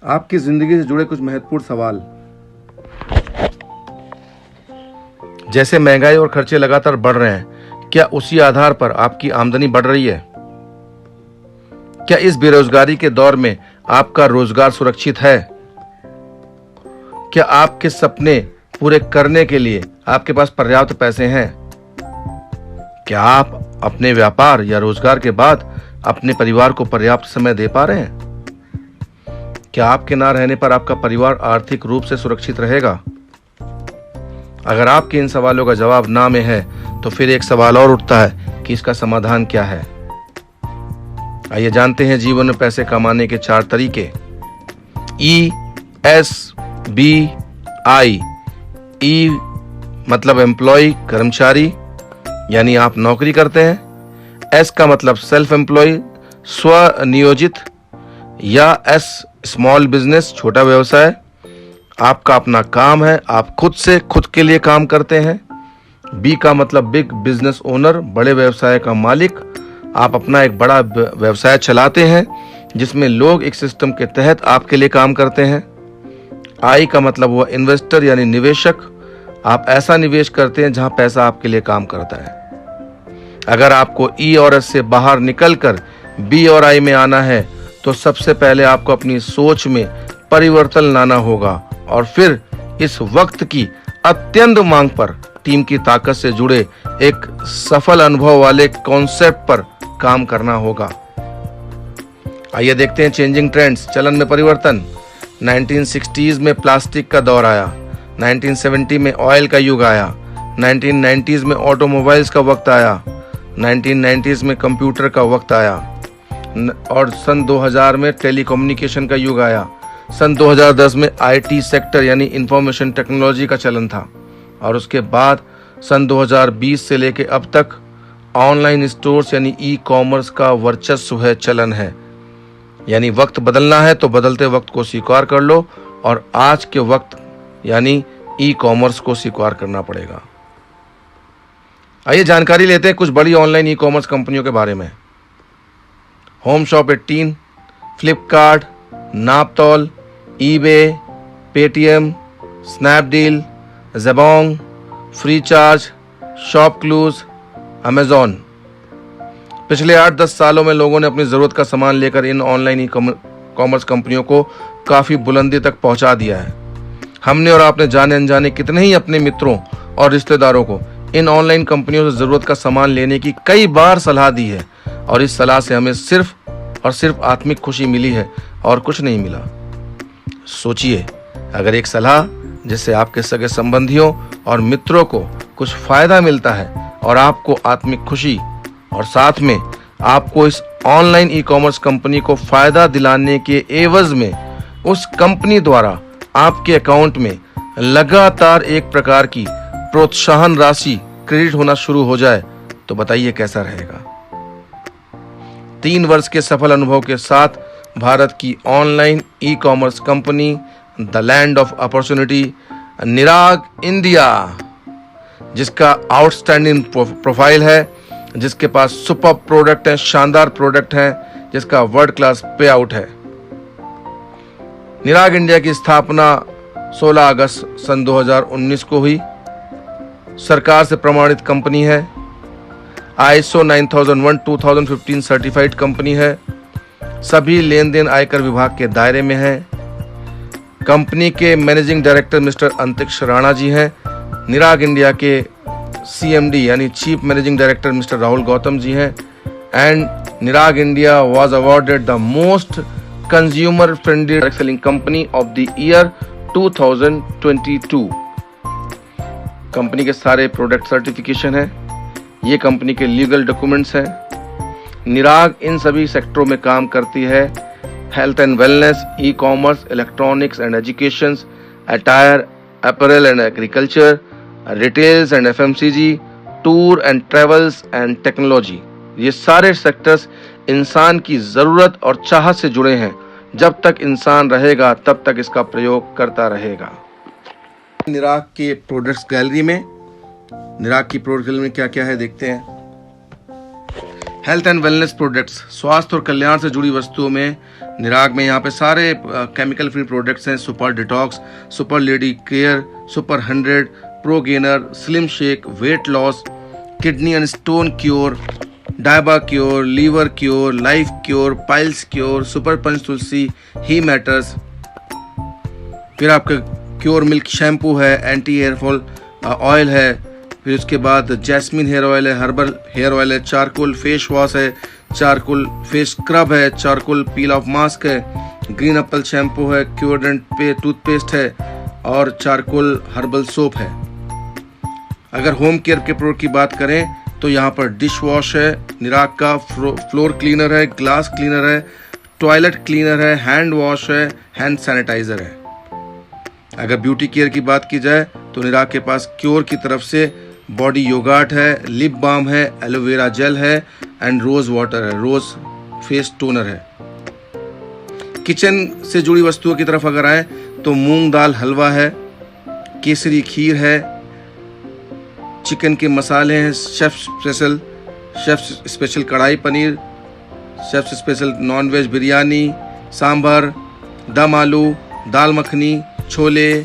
आपकी जिंदगी से जुड़े कुछ महत्वपूर्ण सवाल। जैसे महंगाई और खर्चे लगातार बढ़ रहे हैं, क्या उसी आधार पर आपकी आमदनी बढ़ रही है? क्या इस बेरोजगारी के दौर में आपका रोजगार सुरक्षित है? क्या आपके सपने पूरे करने के लिए आपके पास पर्याप्त पैसे हैं? क्या आप अपने व्यापार या रोजगार के बाद अपने परिवार को पर्याप्त समय दे पा रहे हैं? क्या आपके ना रहने पर आपका परिवार आर्थिक रूप से सुरक्षित रहेगा? अगर आपके इन सवालों का जवाब ना में है, तो फिर एक सवाल और उठता है कि इसका समाधान क्या है। आइए जानते हैं जीवन में पैसे कमाने के 4 तरीके। ESBI। E मतलब एम्प्लॉय, कर्मचारी, यानी आप नौकरी करते हैं। S का मतलब सेल्फ एम्प्लॉय, स्वनियोजित, या S स्मॉल बिजनेस, छोटा व्यवसाय। आपका अपना काम है, आप खुद से खुद के लिए काम करते हैं। B का मतलब बिग बिजनेस ओनर, बड़े व्यवसाय का मालिक, आप अपना एक बड़ा व्यवसाय चलाते हैं जिसमें लोग एक सिस्टम के तहत आपके लिए काम करते हैं। I का मतलब हुआ इन्वेस्टर यानी निवेशक, आप ऐसा निवेश करते हैं जहां पैसा आपके लिए काम करता है। अगर आपको E और S से बाहर निकलकर B और I में आना है, तो सबसे पहले आपको अपनी सोच में परिवर्तन लाना होगा और फिर इस वक्त की अत्यंत मांग पर टीम की ताकत से जुड़े एक सफल अनुभव वाले कॉन्सेप्ट पर काम करना होगा। आइए देखते हैं चेंजिंग ट्रेंड्स, चलन में परिवर्तन। 1960s में प्लास्टिक का दौर आया, 1970 में ऑयल का युग आया, 1990s में ऑटोमोबाइल्स का वक्त आया, 1990s में कंप्यूटर का वक्त आया और सन 2000 में टेलीकम्युनिकेशन का युग आया। सन 2010 में IT सेक्टर यानी इंफॉर्मेशन टेक्नोलॉजी का चलन था और उसके बाद सन 2020 से लेके अब तक ऑनलाइन स्टोर्स यानी ई-कॉमर्स का वर्चस्व है, चलन है। यानी वक्त बदलना है तो बदलते वक्त को स्वीकार कर लो और आज के वक्त यानी ई-कॉमर्स को स्वीकार करना पड़ेगा। आइए जानकारी लेते हैं कुछ बड़ी ऑनलाइन ई-कॉमर्स कंपनियों के बारे में। Home shop 18, Flipkart, Naaptol, eBay, Paytm, Snapdeal, Jabong, Freecharge, ShopClues, Amazon. पिछले 8-10 सालों में लोगों ने अपनी ज़रूरत का सामान लेकर इन ऑनलाइन ई-कॉमर्स कंपनियों को काफ़ी बुलंदी तक पहुंचा दिया है। हमने और आपने जाने अनजाने कितने ही अपने मित्रों और रिश्तेदारों को इन ऑनलाइन कंपनियों से ज़रूरत का सामान लेने की कई बार सलाह दी है और इस सलाह से हमें सिर्फ और सिर्फ आत्मिक खुशी मिली है और कुछ नहीं मिला। सोचिए, अगर एक सलाह जिससे आपके सगे संबंधियों और मित्रों को कुछ फायदा मिलता है और आपको आत्मिक खुशी, और साथ में आपको इस ऑनलाइन ई-कॉमर्स कंपनी को फायदा दिलाने के एवज में उस कंपनी द्वारा आपके अकाउंट में लगातार एक प्रकार की प्रोत्साहन राशि क्रेडिट होना शुरू हो जाए, तो बताइए कैसा रहेगा। 3 वर्ष के सफल अनुभव के साथ भारत की online e-commerce company the land of opportunity Nirag India, जिसका आउटस्टैंडिंग प्रोफाइल है, जिसके पास सुपर प्रोडक्ट है, शानदार प्रोडक्ट है, जिसका वर्ल्ड क्लास पे आउट है। निराग इंडिया की स्थापना 16 अगस्त सन 2019 को हुई। सरकार से प्रमाणित कंपनी है, ISO 9001:2015 सर्टिफाइड कंपनी है, सभी लेन देन आयकर विभाग के दायरे में है। कंपनी के मैनेजिंग डायरेक्टर मिस्टर अंतरिक्ष राणा जी हैं। निराग इंडिया के CMD यानी chief managing director mister Rahul Gautam ji हैं। And Nirag India was awarded the most consumer friendly selling company of the year 2022। Company के सारे प्रोडक्ट सर्टिफिकेशन है, ये कंपनी के लीगल डॉक्यूमेंट्स हैं। निराग इन सभी सेक्टरों में काम करती है, health and wellness, e-commerce, electronics and education, attire, apparel and agriculture, retails and FMCG, tour and travels and technology. ये सारे सेक्टर्स इंसान की ज़रूरत और चाहत से जुड़े हैं। जब तक इंसान रहेगा तब तक इसका प्रयोग करता रहेगा। निराग के प्रोडक्ट्स गैलरी में, निराग की प्रोडक्ट गैलरी में क्या क्या है देखते हैं। हेल्थ एंड वेलनेस प्रोडक्ट्स, स्वास्थ्य और कल्याण से जुड़ी वस्तुओं में निराग में यहाँ पे सारे केमिकल फ्री प्रोडक्ट्स हैं। Super detox, super lady care, super 100, pro gainer, slim shake, weight loss, kidney and stone cure, डायबा cure, liver cure, life cure, piles cure, super punch tulsi, he matters. फिर आपका क्योर मिल्क शैम्पू है, anti hair fall oil है। फिर उसके बाद jasmine hair oil है, herbal hair oil है, चारकोल फेस वॉश है, चारकोल फेस स्क्रब है, चारकोल पील ऑफ मास्क है, ग्रीन एप्पल शैम्पू है, क्योरडेंट पे टूथपेस्ट है और चारकोल हर्बल सोप है। अगर होम केयर के प्रोडक्ट की बात करें तो यहाँ पर डिश वॉश है, निराग का फ्लोर क्लीनर है, ग्लास क्लीनर है, टॉयलेट क्लीनर है, हैंड वॉश है, हैंड सैनिटाइजर है। अगर ब्यूटी केयर की बात की जाए तो निराग के पास क्योर की तरफ से बॉडी योगार्ट है, लिप बाम है, एलोवेरा जेल है एंड रोज वाटर है, रोज फेस टोनर है। किचन से जुड़ी वस्तुओं की तरफ अगर आए तो मूंग दाल हलवा है, केसरी खीर है, चिकन के मसाले हैं, chef special kadhai paneer, chef special non veg biryani, sambar, dum aloo, दाल मखनी, छोले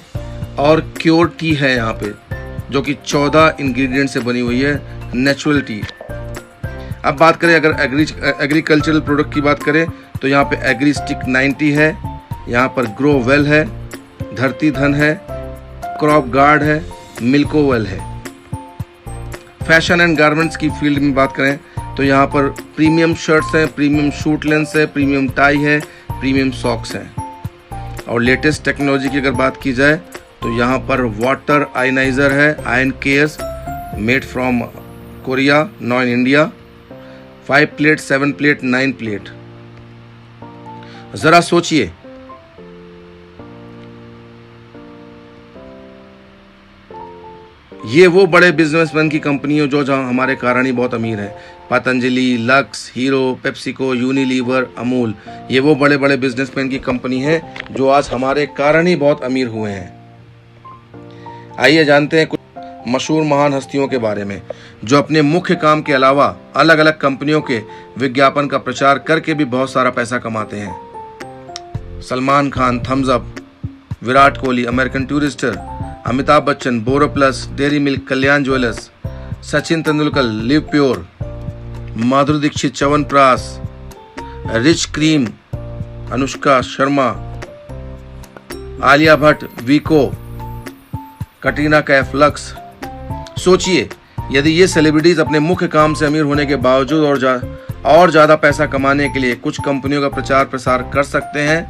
और क्योर टी है यहाँ पे, जो कि 14 इंग्रेडिएंट से बनी हुई है, नेचुरल टी। अब बात करें अगर एग्रीकल्चरल प्रोडक्ट की बात करें तो यहाँ पे एग्री स्टिक 90 है, यहाँ पर ग्रो वेल है, धरती धन है, क्रॉप गार्ड है, मिल्को वेल है। फैशन एंड गारमेंट्स की फील्ड में बात करें तो यहाँ पर प्रीमियम शर्ट्स हैं, प्रीमियम शूट लेंस है, प्रीमियम टाई है, प्रीमियम सॉक्स हैं। और लेटेस्ट टेक्नोलॉजी की अगर बात की जाए तो यहाँ पर वाटर आयनाइजर है, ion cares made from Korea, now in India, 5 plate, 7 plate, 9 plate. जरा सोचिए, ये वो बड़े बिजनेसमैन की कंपनी है जो हमारे कारण ही बहुत अमीर है। Patanjali, lux, hero, PepsiCo, Unilever, Amul, ये वो बड़े बड़े बिजनेसमैन की कंपनी है जो आज हमारे कारण ही बहुत अमीर हुए हैं। आइए जानते हैं कुछ मशहूर महान हस्तियों के बारे में जो अपने मुख्य काम के अलावा अलग अलग कंपनियों के विज्ञापन का प्रचार करके भी बहुत सारा पैसा कमाते हैं। Salman Khan, Thums Up, Virat Kohli, American Tourister, Amitabh Bachchan, Boroplus, dairy milk, Kalyan jewellers, Sachin Tendulkar, Livpure, Madhuri Dixit, chyawanprash, rich cream, Anushka Sharma, Alia Bhatt, Vicco, Katrina Kaif, Lux. सोचिए, यदि ये सेलिब्रिटीज अपने मुख्य काम से अमीर होने के बावजूद और ज्यादा पैसा कमाने के लिए कुछ कंपनियों का प्रचार प्रसार कर सकते हैं,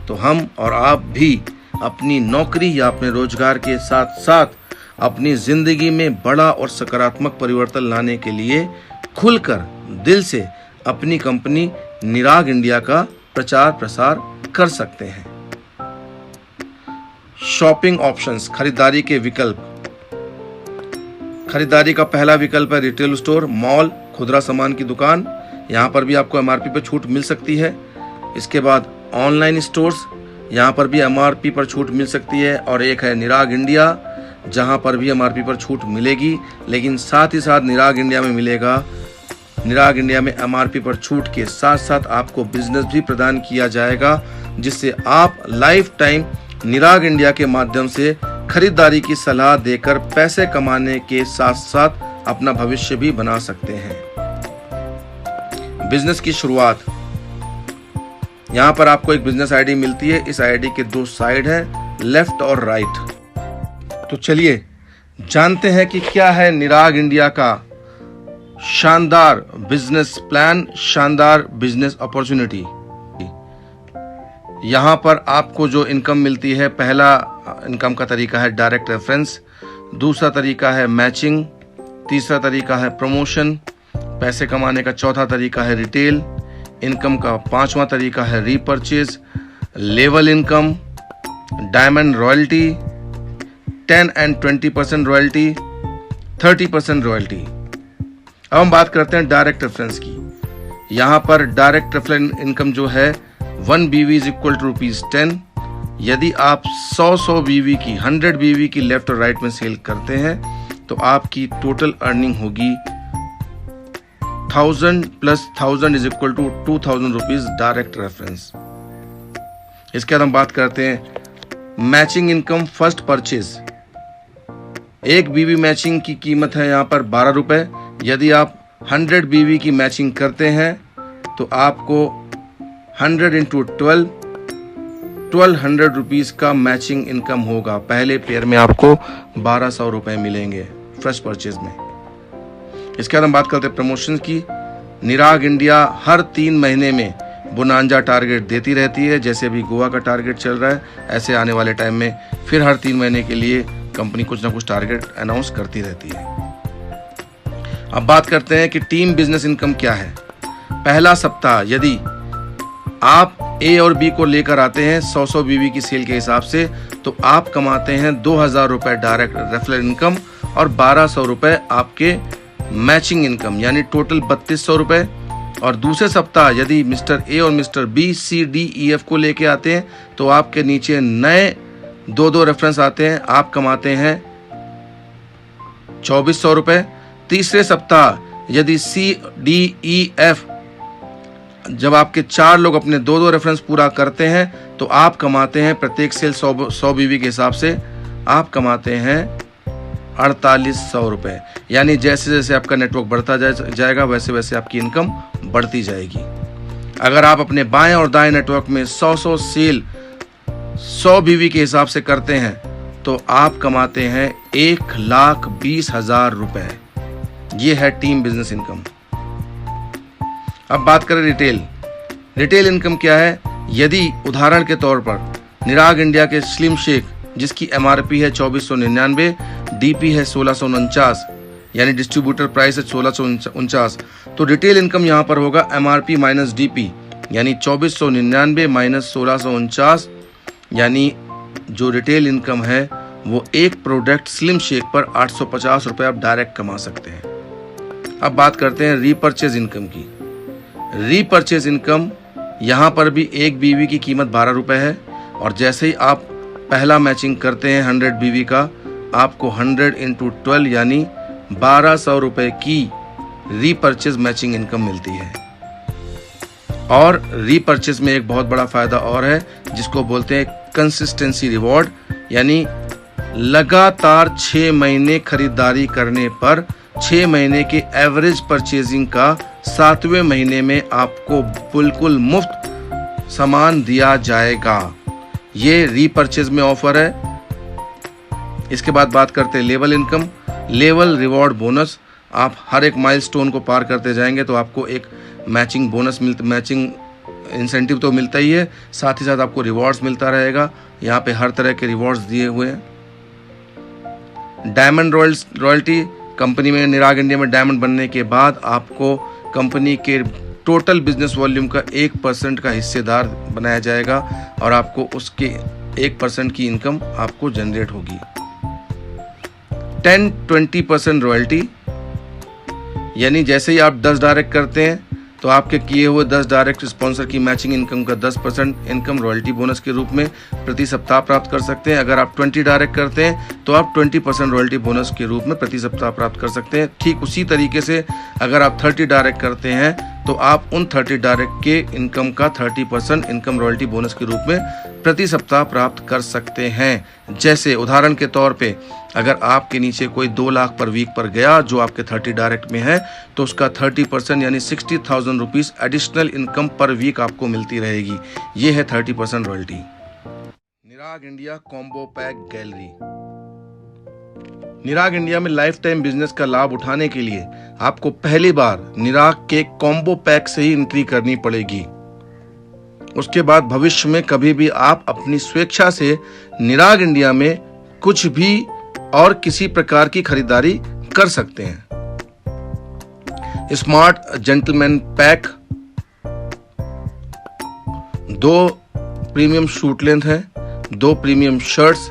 तो हम और आप भी अपनी नौकरी या अपने रोजगार के साथ साथ अपनी जिंदगी में बड़ा और सकारात्मक परिवर्तन लाने के लिए खुलकर दिल से अपनी कंपनी निराग इंडिया का प्रचार प्रसार कर सकते हैं। शॉपिंग ऑप्शंस, खरीदारी के विकल्प। खरीदारी का पहला विकल्प है रिटेल स्टोर, मॉल, खुदरा सामान की दुकान, यहाँ पर भी आपको एमआरपी पर छूट मिल सकती है। इसके बाद ऑनलाइन स्टोर्स, यहाँ पर भी एमआरपी पर छूट मिल सकती है। और एक है निराग इंडिया, जहाँ पर भी एमआरपी पर छूट मिलेगी, लेकिन साथ ही साथ निराग इंडिया में मिलेगा, निराग इंडिया में एमआरपी पर छूट के साथ साथ आपको बिजनेस भी प्रदान किया जाएगा, जिससे आप लाइफ टाइम निराग इंडिया के माध्यम से खरीदारी की सलाह देकर पैसे कमाने के साथ साथ अपना भविष्य भी बना सकते हैं। बिजनेस की शुरुआत, यहाँ पर आपको एक बिजनेस आईडी मिलती है। इस आईडी के 2 साइड हैं, लेफ्ट और राइट। तो चलिए जानते हैं कि क्या है निराग इंडिया का शानदार बिजनेस प्लान, शानदार बिजनेस अपॉर्चुनिटी। यहाँ पर आपको जो इनकम मिलती है, पहला इनकम का तरीका है डायरेक्ट रेफरेंस, दूसरा तरीका है मैचिंग, तीसरा तरीका है प्रमोशन, पैसे कमाने का चौथा तरीका है रिटेल, इनकम का 5वां तरीका है repurchase, level income, diamond royalty, 10 and 20% royalty, 30% royalty. अब हम बात करते हैं डायरेक्ट रेफरेंस की। यहाँ पर डायरेक्ट रेफरेंस इनकम जो है 1 BV इज इक्वल टू ₹10। यदि आप 100 BV की, 100 BV की लेफ्ट और राइट में सेल करते हैं तो आपकी टोटल अर्निंग होगी 1000 + 1000 is equal to ₹2000 direct reference. इसके बाद हम बात करते हैं मैचिंग इनकम फर्स्ट परचेज। एक बीवी मैचिंग की कीमत है यहाँ पर 12 रुपए। यदि आप 100 बीवी की मैचिंग करते हैं तो आपको 100 इंटू 1200 रुपीज का मैचिंग इनकम होगा। पहले पेयर में आपको 1200 रुपए मिलेंगे फर्स्ट परचेज में। इसके बाद हम बात करते हैं प्रमोशन की। निराग इंडिया हर 3 महीने में बोनांजा टारगेट देती रहती है। जैसे अभी गोवा का टारगेट चल रहा है, ऐसे आने वाले टाइम में फिर हर 3 महीने के लिए कंपनी कुछ ना कुछ टारगेट अनाउंस करती रहती है। अब बात करते हैं कि टीम बिजनेस इनकम क्या है। पहला सप्ताह यदि आप ए और बी को लेकर आते हैं 100 बीवी की सेल के हिसाब से, तो आप कमाते हैं 2000 रुपए डायरेक्ट रेफरल इनकम और 1200 रुपए आपके मैचिंग इनकम, यानी टोटल 3200 रुपए। और दूसरे सप्ताह यदि मिस्टर ए और mister B C D E F को लेके आते हैं तो आपके नीचे नए 2 रेफरेंस आते हैं, आप कमाते हैं 2400 रुपए। तीसरे सप्ताह यदि सी डी ई एफ जब आपके 4 लोग अपने 2 रेफरेंस पूरा करते हैं तो आप कमाते हैं प्रत्येक सेल 100 बीवी के हिसाब से आप कमाते हैं 4800 रुपए। यानी जैसे जैसे आपका नेटवर्क बढ़ता जाएगा वैसे वैसे आपकी इनकम बढ़ती जाएगी। अगर आप अपने बाएं और दाएं नेटवर्क में 100 सेल 100 बीवी के हिसाब से करते हैं तो आप कमाते हैं 1,20,000 रुपए। ये है टीम बिजनेस इनकम। अब बात करें रिटेल इनकम क्या है। यदि उदाहरण के तौर पर निराग इंडिया के स्लिम शेक जिसकी एमआरपी है 2499, डीपी है 1649, यानी डिस्ट्रीब्यूटर प्राइस है 1649, तो रिटेल इनकम यहाँ पर होगा एमआरपी माइनस डीपी, यानी 2499 माइनस 1649, यानी जो रिटेल इनकम है वो एक प्रोडक्ट स्लिम शेक पर 850 रुपए आप डायरेक्ट कमा सकते हैं। अब बात करते हैं रीपर्चेज इनकम की। रीपर्चेज इनकम यहाँ पर भी एक बीवी की कीमत 12 रुपए है और जैसे ही आप पहला मैचिंग करते हैं 100 बीवी का, आपको 100 इंटू 12 यानी 1200 रुपए की रीपर्चेज मैचिंग इनकम मिलती है। और रीपर्चेज में एक बहुत बड़ा फायदा और है जिसको बोलते हैं कंसिस्टेंसी रिवॉर्ड, यानी लगातार 6 महीने खरीदारी करने पर 6 महीने के एवरेज परचेजिंग का 7वें महीने में आपको बिल्कुल मुफ्त सामान दिया जाएगा। ये रीपर्चेज में ऑफर है। इसके बाद बात करते हैं level income. Level reward bonus, आप हर एक माइलस्टोन को पार करते जाएंगे तो आपको एक मैचिंग बोनस मैचिंग इंसेंटिव तो मिलता ही है, साथ ही साथ आपको रिवॉर्ड्स मिलता रहेगा। यहाँ पे हर तरह के रिवॉर्ड्स दिए हुए हैं। डायमंड रॉयल्टी, कंपनी में निराग इंडिया में डायमंड बनने के बाद आपको कंपनी के टोटल बिजनेस वॉल्यूम का 1% का हिस्सेदार बनाया जाएगा और आपको उसके 1% की इनकम आपको जनरेट होगी। 10-20% रॉयल्टी, यानी जैसे ही आप 10 डायरेक्ट करते हैं तो आपके किए हुए 10 डायरेक्ट स्पॉन्सर की मैचिंग इनकम का 10% इनकम रॉयल्टी बोनस के रूप में प्रति सप्ताह प्राप्त कर सकते हैं। अगर आप 20 डायरेक्ट करते हैं तो आप 20% रॉयल्टी बोनस के रूप में प्रति सप्ताह प्राप्त कर सकते हैं। ठीक उसी तरीके से अगर आप 30 डायरेक्ट करते हैं तो आप उन 30 डायरेक्ट के इनकम का 30% इनकम रॉयल्टी बोनस के रूप में प्रति सप्ताह प्राप्त कर सकते हैं। जैसे उदाहरण के तौर पे अगर आपके नीचे कोई 2 लाख पर वीक पर गया जो आपके 30 डायरेक्ट में है तो उसका 30% यानी 60,000 rupees additional income per week आपको मिलती रहेगी। ये है 30% royalty. Nirag India combo pack gallery. Nirag India में लाइफ टाइम बिजनेस का लाभ उठाने के लिए आपको पहली बार निराग के कॉम्बो पैक से ही एंट्री करनी पड़ेगी। उसके बाद भविष्य में कभी भी आप अपनी स्वेच्छा से निराग इंडिया में कुछ भी और किसी प्रकार की खरीदारी कर सकते हैं। Smart gentleman pack, 2 premium shoot length है, 2 प्रीमियम शर्ट्स।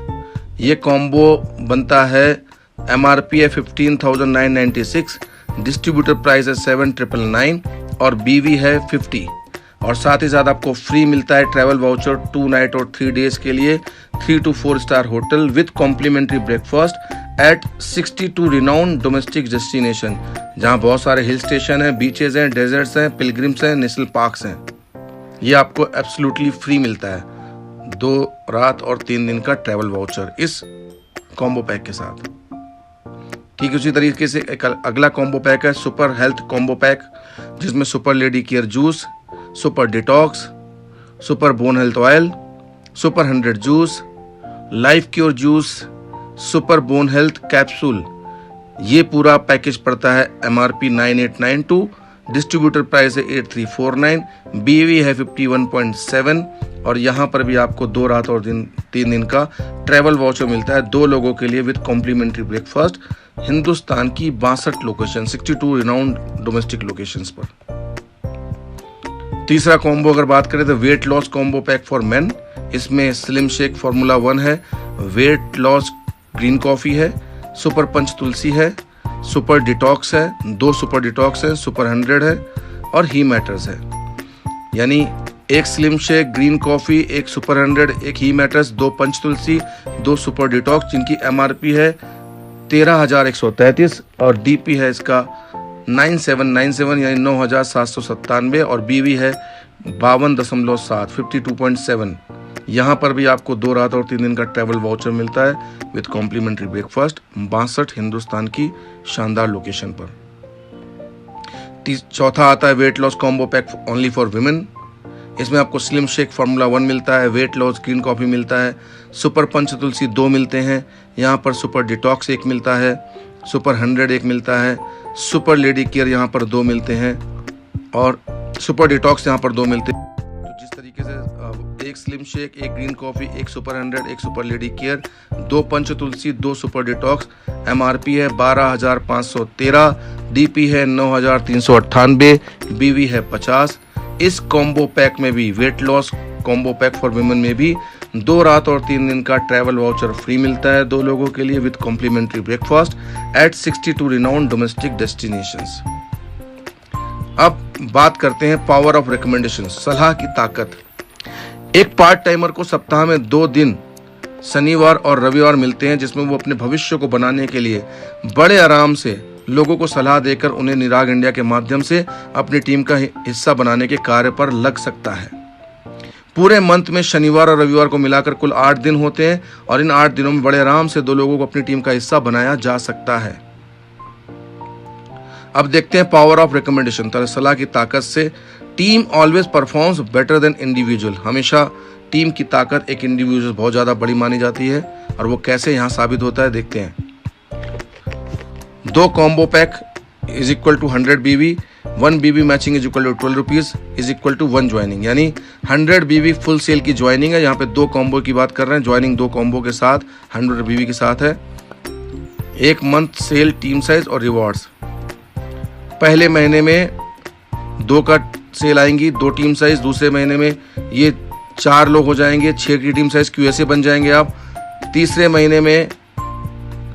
ये कॉम्बो बनता है, एमआरपी है 15,996, डिस्ट्रीब्यूटर प्राइस है 7,999 और बीवी है 50। और साथ ही साथ आपको फ्री मिलता है ट्रैवल वाउचर 2 नाइट और 3 डेज के लिए 3 to 4 star hotel with complimentary breakfast at 62 renowned domestic destination, जहां बहुत सारे हिल स्टेशन हैं, बीचेज हैं, डेजर्ट्स हैं, पिलग्रिम्स हैं, नेशनल पार्क्स हैं। ये आपको एब्सोल्युटली फ्री मिलता है। 2 रात और 3 दिन का ट्रैवल वाउचर इस कॉम्बो पैक के साथ। ठीक है, उसी तरीके से एक अगला कॉम्बो पैक है सुपर हेल्थ कॉम्बो पैक, जिसमें super lady care juice, super detox, super bone health oil, super 100 juice, life cure juice, super bone health capsule. ये पूरा पैकेज पड़ता है MRP 9892, डिस्ट्रीब्यूटर प्राइस है 8349, BV है 51.7 और यहाँ पर भी आपको 2 रात और 3 दिन का ट्रैवल वाउचर मिलता है 2 लोगों के लिए विद कॉम्प्लीमेंट्री ब्रेकफास्ट, हिंदुस्तान की 62 लोकेशन, 62 रिनाउंड डोमेस्टिक लोकेशंस पर। तीसरा कॉम्बो अगर बात करें तो weight loss combo pack for main, इसमें स्लिम शेक फार्मूला 1 है, वेट लॉस ग्रीन कॉफी है, सुपर पंच तुलसी है, सुपर डिटॉक्स है, 2 सुपर डिटॉक्स है, सुपर 100 है और ही मैटर्स है। यानी एक स्लिम शेक, ग्रीन कॉफी, एक सुपर 100, एक ही मैटर्स, 2 पंच तुलसी, 2 सुपर डिटॉक्स, जिनकी MRP है 13,133 और DP है इसका 9797 यानी 9,797 और BV है 52.7 52.7। यहाँ पर भी आपको 2 रात और 3 दिन का ट्रैवल वाउचर मिलता है विद कॉम्प्लीमेंट्री ब्रेकफास्ट 62 हिंदुस्तान की शानदार लोकेशन पर। चौथा आता है weight loss combo pack only for women, इसमें आपको स्लिम शेक फार्मूला 1 मिलता है, वेट लॉस ग्रीन कॉफी मिलता है, सुपर पंच तुलसी 2 मिलते हैं, यहाँ पर सुपर डिटॉक्स 1 मिलता है, सुपर 100 1 मिलता है, सुपर लेडी केयर यहाँ पर 2 मिलते हैं और सुपर डिटॉक्स यहाँ पर 2 मिलते हैं। तो जिस तरीके से एक स्लिम शेक, एक ग्रीन कॉफी, एक सुपर 100, एक सुपर लेडी केयर, 2 पंच तुलसी, 2 सुपर डिटॉक्स, MRP है 12,513, DP है 9,398, BV है 50। इस कॉम्बो पैक में भी weight loss combo pack for women में भी 2 रात और 3 दिन का ट्रैवल वाउचर फ्री मिलता है 2 लोगों के लिए with complimentary breakfast at 62 renowned domestic destinations. अब बात करते हैं पावर ऑफ रिकमेंडेशन, सलाह की ताकत। एक पार्ट टाइमर को सप्ताह में 2 दिन शनिवार और रविवार मिलते हैं, जिसमें वो अपने भविष्य को बनाने के लिए बड़े आराम से लोगों को सलाह देकर उन्हें निराग इंडिया के माध्यम से अपनी टीम का हिस्सा बनाने के कार्य पर लग सकता है। पूरे मंथ में शनिवार और रविवार को मिलाकर कुल 8 दिन होते हैं और इन 8 दिनों में बड़े आराम से 2 लोगों को अपनी टीम का हिस्सा बनाया जा सकता है। अब देखते हैं पावर ऑफ रिकमेंडेशन, सलाह की ताकत से। Team always performs better than individual, हमेशा टीम की ताकत एक इंडिविजुअल बहुत ज्यादा बड़ी मानी जाती है और वो कैसे यहाँ साबित होता है देखते हैं। 2 combo pack is equal to 100 BV, 1 BV matching is equal to 12 rupees is equal to 1 joining, यानी 100 BV फुल सेल की ज्वाइनिंग है। यहाँ पे 2 कॉम्बो की बात कर रहे हैं, ज्वाइनिंग 2 कॉम्बो के साथ 100 BV के साथ है। 1 मंथ सेल, टीम साइज और रिवॉर्ड्स। पहले महीने में 2 का सेल आएंगी, 2 टीम साइज, दूसरे महीने में ये 4 लोग हो जाएंगे, 6 की टीम साइज QSA बन जाएंगे आप। तीसरे महीने में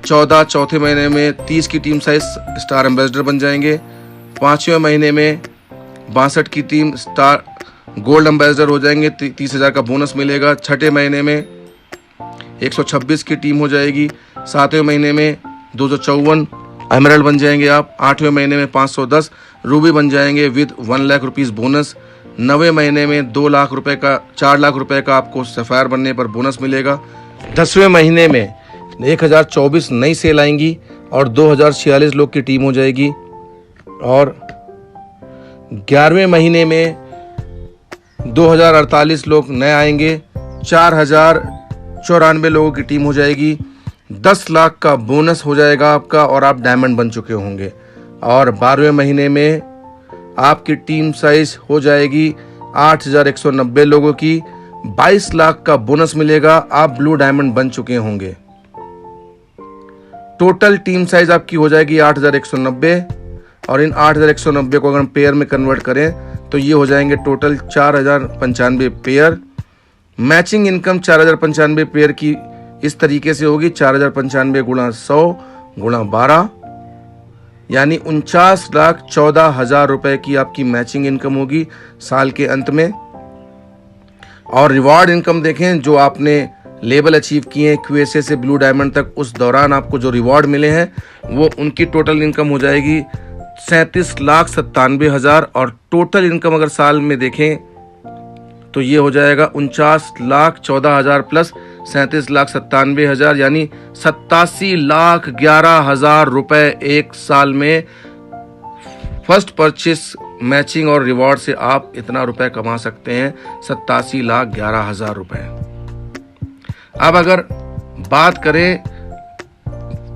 14, चौथे महीने में 30 की टीम साइज स्टार एम्बेसडर बन जाएंगे। 5वें महीने में 62 की टीम स्टार गोल्ड एम्बेसडर हो जाएंगे, 30,000 का बोनस मिलेगा। 6ठे महीने में 126 की टीम हो जाएगी। 7वें महीने में 254 एमरल्ड बन जाएंगे आप। 8वें महीने में 510 रूबी बन जाएंगे विद 1 लाख रुपीस बोनस। 9वें महीने में 2 लाख रुपए का 4 लाख रुपए का आपको सफायर बनने पर बोनस मिलेगा। 10वें महीने में 1024 नई सेल आएंगी और 2046 लोग की टीम हो जाएगी। और 11वें महीने में 2048 लोग नए आएंगे, 4094 लोगों की टीम हो जाएगी। 10 लाख का बोनस हो जाएगा आपका और आप डायमंड बन चुके होंगे। और 12वें महीने में आपकी टीम साइज हो जाएगी 8190 लोगों की, 22 लाख का बोनस मिलेगा, आप ब्लू डायमंड बन चुके होंगे। टोटल टीम साइज आपकी हो जाएगी 8190 और इन 8190 को अगर हम पेयर में कन्वर्ट करें तो ये हो जाएंगे total 4095 pair. Matching income 4095 pair की इस तरीके से होगी, 4095 गुणा 100 गुणा 12 यानी 49,14,000 रुपए की आपकी मैचिंग इनकम होगी साल के अंत में। और रिवॉर्ड इनकम देखें, जो आपने लेवल अचीव किए हैं QSA से ब्लू डायमंड तक, उस दौरान आपको जो रिवॉर्ड मिले हैं वो उनकी टोटल इनकम हो जाएगी 37,97,000 और टोटल इनकम अगर साल में देखें तो ये हो जाएगा 49,14,000 प्लस 37,97,000 यानी 87,11,000 रुपए एक साल में फर्स्ट परचेस मैचिंग और रिवॉर्ड से आप इतना रुपए कमा सकते हैं, 87,11,000 रुपए। अब अगर बात करें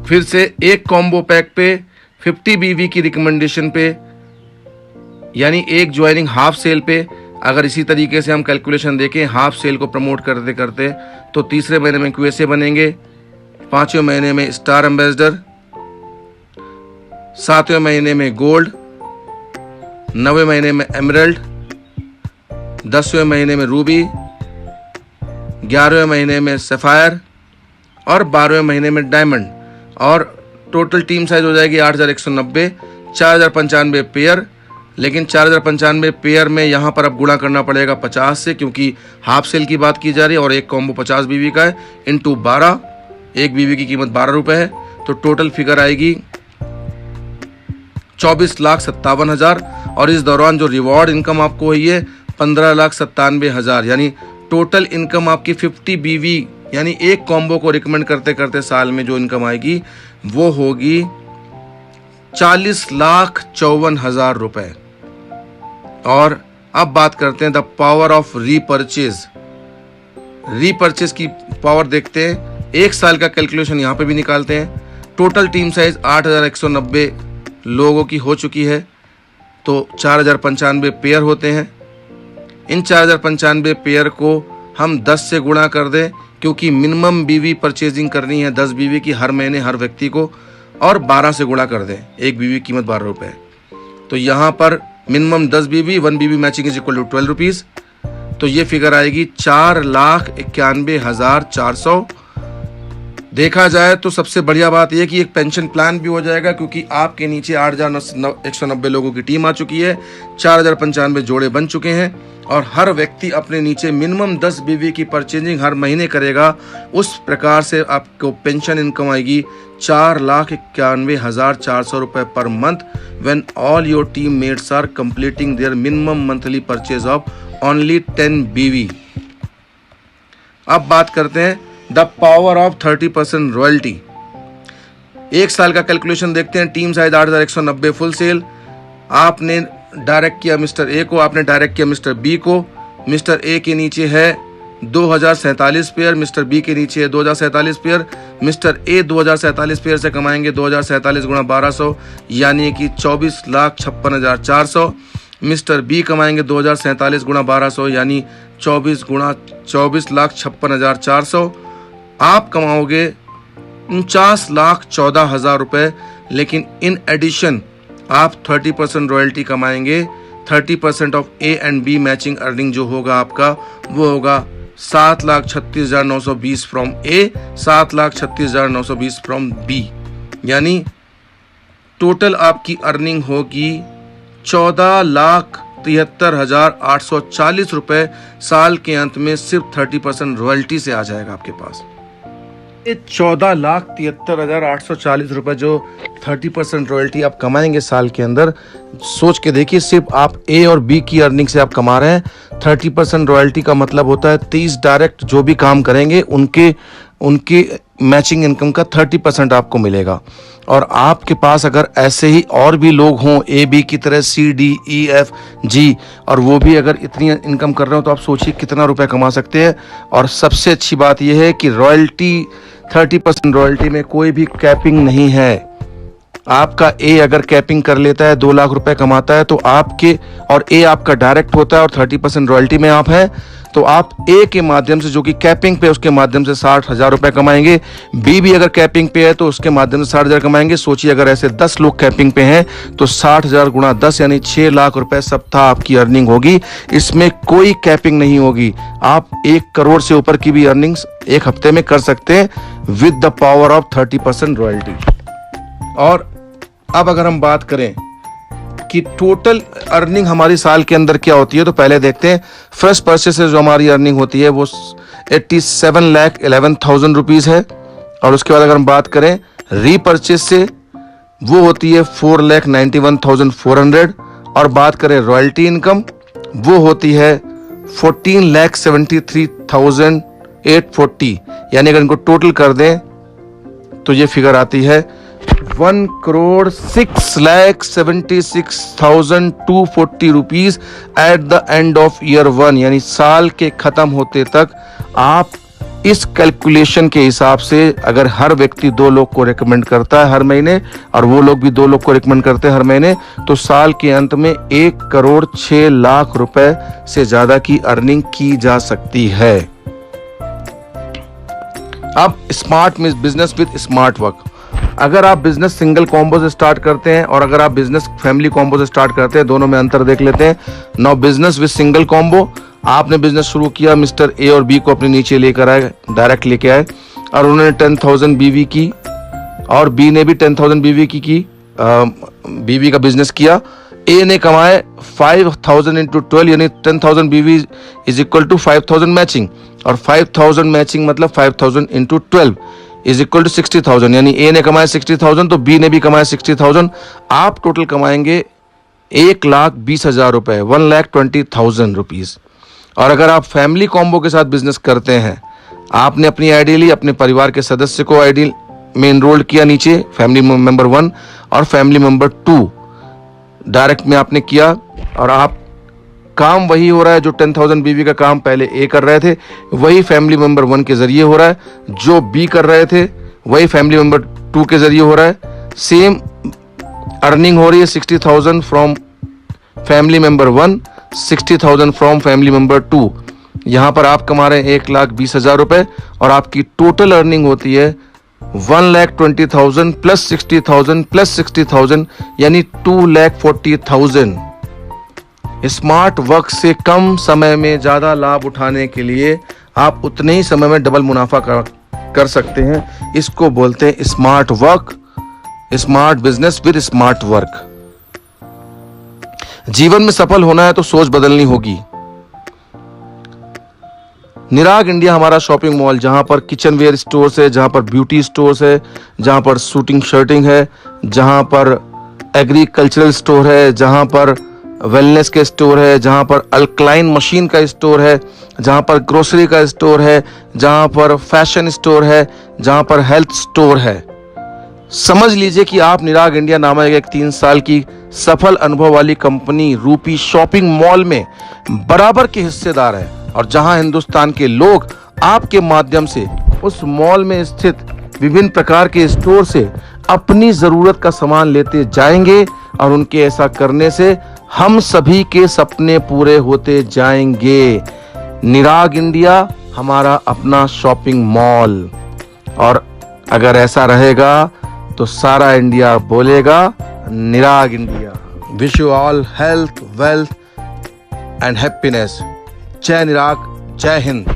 फिर से एक कॉम्बो पैक पे 50 BV की रिकमेंडेशन पे, यानी एक ज्वाइनिंग हाफ सेल पे, अगर इसी तरीके से हम कैलकुलेशन देखें हाफ सेल को प्रमोट करते करते तो तीसरे महीने में QSA बनेंगे, 5वें महीने में स्टार एम्बेसडर, 7वें महीने में गोल्ड, 9वें महीने में एमरल्ड, 10वें महीने में रूबी, 11वें महीने में सफायर और 12वें महीने में डायमंड। और टोटल टीम साइज हो जाएगी 8,190, 4,095 पेयर। लेकिन 4,095 पेयर में यहाँ पर अब गुणा करना पड़ेगा 50 से, क्योंकि हाफ सेल की बात की जा रही है और एक कॉम्बो 50 BV का है, इंटू 12, एक BV की कीमत 12 रुपये है, तो टोटल फिगर आएगी 24,57,000। और इस दौरान जो रिवॉर्ड इनकम आपको हुई है 15,97,000, यानी टोटल इनकम आपकी 50 BV यानी एक कॉम्बो को रिकमेंड करते करते साल में जो इनकम आएगी वो होगी 40,54,000 रुपए। और अब बात करते हैं द पावर ऑफ रीपरचेज की पावर देखते हैं। एक साल का कैलकुलेशन यहाँ पे भी निकालते हैं। टोटल टीम साइज 8,190 लोगों की हो चुकी है, तो 4,095 पेयर होते हैं। इन 4,095 पेयर को हम 10 से गुणा कर दें, क्योंकि मिनिमम BV परचेजिंग करनी है 10 BV की हर महीने हर व्यक्ति को, और 12 से गुणा कर दें, एक BV कीमत 12 रुपये। तो यहाँ पर minimum 10 BV, 1 BV matching is equal to 12 rupees. तो ये फिगर आएगी 4,91,400। देखा जाए तो सबसे बढ़िया बात यह कि एक पेंशन प्लान भी हो जाएगा, क्योंकि आपके नीचे 8,190 लोगों की टीम आ चुकी है, 4,095 जोड़े बन चुके हैं, और हर व्यक्ति अपने नीचे मिनिमम 10 BV की परचेजिंग हर महीने करेगा। उस प्रकार से आपको पेंशन इनकम आएगी 4,91,400 रुपये per month, when all your team mates are completing their minimum monthly purchase of only 10 BV। अब बात करते हैं द पावर ऑफ 30% रॉयल्टी। एक साल का कैलकुलेशन देखते हैं। टीम साइज 8,190 फुल सेल, आपने डायरेक्ट किया मिस्टर ए को, आपने डायरेक्ट किया मिस्टर बी को। मिस्टर ए के नीचे है 2,047 पेयर, मिस्टर बी के नीचे है 2,047 पेयर। मिस्टर ए 2,047 पेयर से कमाएंगे 2,047 गुणा 1200 यानी कि 24,56,400। मिस्टर बी कमाएंगे 2,047 गुणा 1200 यानी 24,56,400। आप कमाओगे 49,14,000 रुपये। लेकिन इन एडिशन आप 30% रॉयल्टी कमाएंगे। 30% of A and be matching earning जो होगा आपका वो होगा 7,36,920 फ्रॉम ए, 7,36,920 फ्रॉम बी, यानी टोटल आपकी अर्निंग होगी 14,73,840 रुपए साल के अंत में सिर्फ 30% रॉयल्टी से आ जाएगा आपके पास। 14,73,840 रुपए जो 30% रॉयल्टी आप कमाएंगे साल के अंदर, सोच के देखिए, सिर्फ आप ए और बी की अर्निंग से आप कमा रहे हैं। 30% रॉयल्टी का मतलब होता है 30 डायरेक्ट जो भी काम करेंगे उनके मैचिंग इनकम का 30% आपको मिलेगा। और आपके पास अगर ऐसे ही और भी लोग हों ए बी की तरह सी डी ई एफ जी, और वो भी अगर इतनी इनकम कर रहे हो तो आप सोचिए कितना रुपए कमा सकते हैं। और सबसे अच्छी बात यह है कि रॉयल्टी 30% रॉयल्टी में कोई भी कैपिंग नहीं है। आपका ए अगर कैपिंग कर लेता है 2 लाख रुपए कमाता है तो आपके, और ए आपका डायरेक्ट होता है और 30% रॉयल्टी में आप हैं, तो आप ए के माध्यम से जो कि कैपिंग पे उसके माध्यम से 60,000 रुपए कमाएंगे। बी भी अगर कैपिंग पे है तो उसके माध्यम से 60,000 कमाएंगे। सोचिए अगर ऐसे 10 लोग कैपिंग पे हैं तो 60,000 गुणा 10 यानी 6 लाख रुपए सप्ताह आपकी अर्निंग होगी। इसमें कोई कैपिंग नहीं होगी। आप 1 करोड़ से ऊपर की भी अर्निंग्स एक हफ्ते में कर सकते हैं with the power of 30% royalty. और अब अगर हम बात करें कि टोटल अर्निंग हमारी साल के अंदर क्या होती है, तो पहले देखते हैं फर्स्ट परचेस से जो हमारी अर्निंग होती है वो 87,11,000 रुपीज है। और उसके बाद अगर हम बात करें रीपरचेस से वो होती है 4,91,400। और बात करें रॉयल्टी इनकम वो होती है 14,73,840, यानी अगर इनको टोटल कर दें तो ये फिगर आती है 1,06,76,240 rupees at the end of year 1, यानी साल के खत्म होते तक आप इस कैलकुलेशन के हिसाब से अगर हर व्यक्ति 2 लोग को रेकमेंड करता है हर महीने और वो लोग भी 2 लोग को रेकमेंड करते हैं हर महीने, तो साल के अंत में 1,06,00,000 रुपए से ज्यादा की अर्निंग की जा सकती है। अब smart business with smart work. अगर आप बिजनेस सिंगल कॉम्बो से स्टार्ट करते हैं और अगर आप बिजनेस फैमिली कॉम्बो से स्टार्ट करते हैं, दोनों में अंतर देख लेते हैं। Now business with single combo, आपने बिजनेस शुरू किया, मिस्टर ए और बी को अपने नीचे लेकर आए, डायरेक्ट लेके आए और उन्होंने 10,000 बीवी की और बी ने भी 10,000 बीवी की बीवी का बिजनेस किया। ए ने कमाए 5,000 इंटू 12, यानी 10,000 बीवी इज इक्वल टू 5,000 मैचिंग, और 5,000 मैचिंग मतलब 5,000 इंटू 12 इज इक्वल टू 60,000, यानी ए ने कमाया 60,000 तो बी ने भी कमाया 60,000। आप टोटल कमाएंगे 1,20,000 रुपए, 1,20,000 रुपीज। और अगर आप फैमिली कॉम्बो के साथ बिजनेस करते हैं, आपने अपनी आईडी ली, अपने परिवार के सदस्य को आईडी में एनरोल्ड किया नीचे, फैमिली मेंबर 1 और फैमिली मेंबर 2 डायरेक्ट में आपने किया, और आप काम वही हो रहा है जो 10,000 बीवी का काम पहले ए कर रहे थे, वही फैमिली मेंबर 1 के जरिए हो रहा है। जो बी कर रहे थे वही फैमिली मेंबर 2 के जरिए हो रहा है। सेम अर्निंग हो रही है 60,000 from family member 1, 60,000 from family member 2। यहां पर आप कमा रहे हैं 1,20,000 रुपए और आपकी टोटल अर्निंग होती है 1,20,000 प्लस 60,000 प्लस 60,000, यानी 2,40,000। स्मार्ट वर्क से कम समय में ज्यादा लाभ उठाने के लिए आप उतने ही समय में डबल मुनाफा कर सकते हैं। इसको बोलते हैं smart work, smart business with smart work. जीवन में सफल होना है तो सोच बदलनी होगी। निराग इंडिया हमारा शॉपिंग मॉल, जहां पर किचन वेयर स्टोर्स है, जहां पर ब्यूटी स्टोर्स है, जहां पर शूटिंग शर्टिंग है, जहां पर एग्रीकल्चरल स्टोर है, जहां पर वेलनेस के स्टोर है, जहां पर अल्कलाइन मशीन का स्टोर है, जहां पर ग्रोसरी का स्टोर है, जहां पर फैशन स्टोर है, जहां पर हेल्थ स्टोर है। समझ लीजिए कि आप निराग इंडिया नामक एक 3 साल की सफल अनुभव वाली कंपनी रूपी शॉपिंग मॉल में बराबर के हिस्सेदार हैं, और जहां हिंदुस्तान के लोग आपके माध्यम से उस मॉल में स्थित विभिन्न प्रकार के स्टोर से अपनी जरूरत का सामान लेते जाएंगे, और उनके ऐसा करने से हम सभी के सपने पूरे होते जाएंगे। निराग इंडिया हमारा अपना शॉपिंग मॉल, और अगर ऐसा रहेगा तो सारा इंडिया बोलेगा Nirag India. Wish you all health, wealth and happiness. जय निराग, जय हिंद।